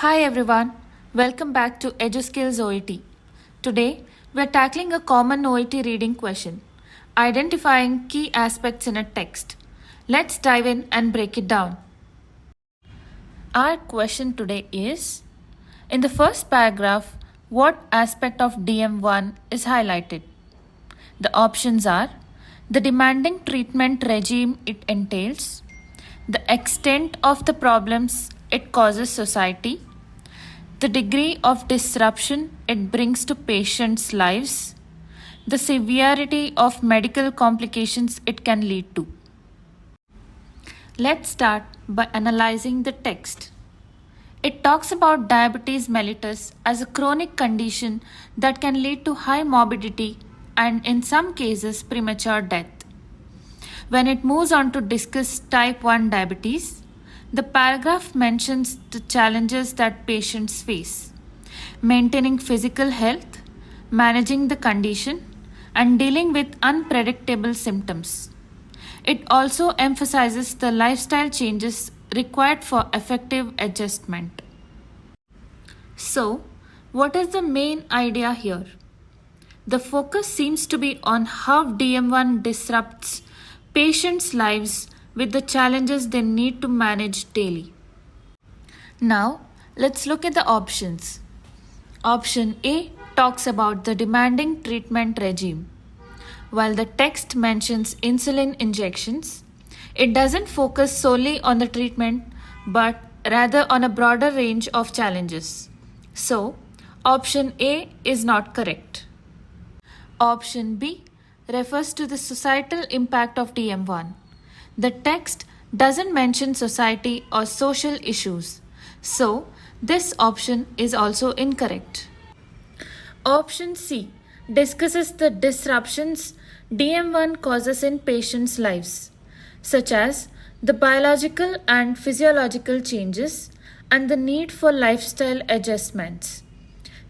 Hi everyone, welcome back to EduSkills OET. Today, we are tackling a common OET reading question, identifying key aspects in a text. Let's dive in and break it down. Our question today is, in the first paragraph, what aspect of DM1 is highlighted? The options are the demanding treatment regime it entails, the extent of the problems it causes society, the degree of disruption it brings to patients' lives, the severity of medical complications it can lead to. Let's start by analyzing the text. It talks about diabetes mellitus as a chronic condition that can lead to high morbidity and in some cases premature death. When it moves on to discuss type 1 diabetes, the paragraph mentions the challenges that patients face: maintaining physical health, managing the condition, and dealing with unpredictable symptoms. It also emphasizes the lifestyle changes required for effective adjustment. So, what is the main idea here? The focus seems to be on how DM1 disrupts patients' lives with the challenges they need to manage daily. Now, let's look at the options. Option A talks about the demanding treatment regime. While the text mentions insulin injections, it doesn't focus solely on the treatment but rather on a broader range of challenges. So, option A is not correct. Option B refers to the societal impact of DM1. The text doesn't mention society or social issues, so this option is also incorrect. Option C discusses the disruptions DM1 causes in patients' lives, such as the biological and physiological changes and the need for lifestyle adjustments.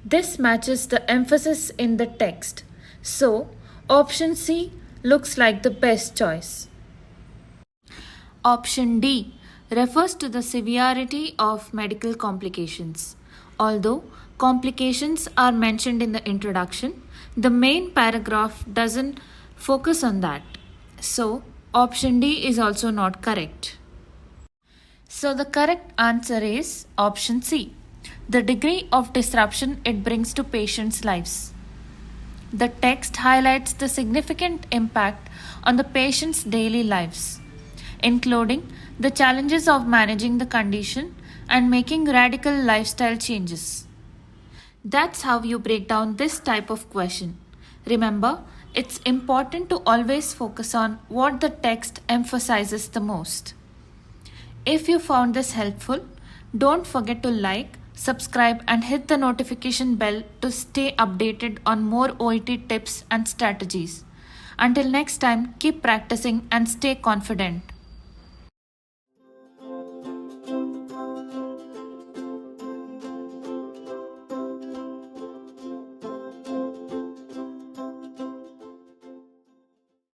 This matches the emphasis in the text, so option C looks like the best choice. Option D refers to the severity of medical complications. Although complications are mentioned in the introduction, the main paragraph doesn't focus on that. So, option D is also not correct. So, the correct answer is option C, the degree of disruption it brings to patients' lives. The text highlights the significant impact on the patient's daily lives, including the challenges of managing the condition and making radical lifestyle changes. That's how you break down this type of question. Remember, it's important to always focus on what the text emphasizes the most. If you found this helpful, don't forget to like, subscribe, and hit the notification bell to stay updated on more OET tips and strategies. Until next time, keep practicing and stay confident.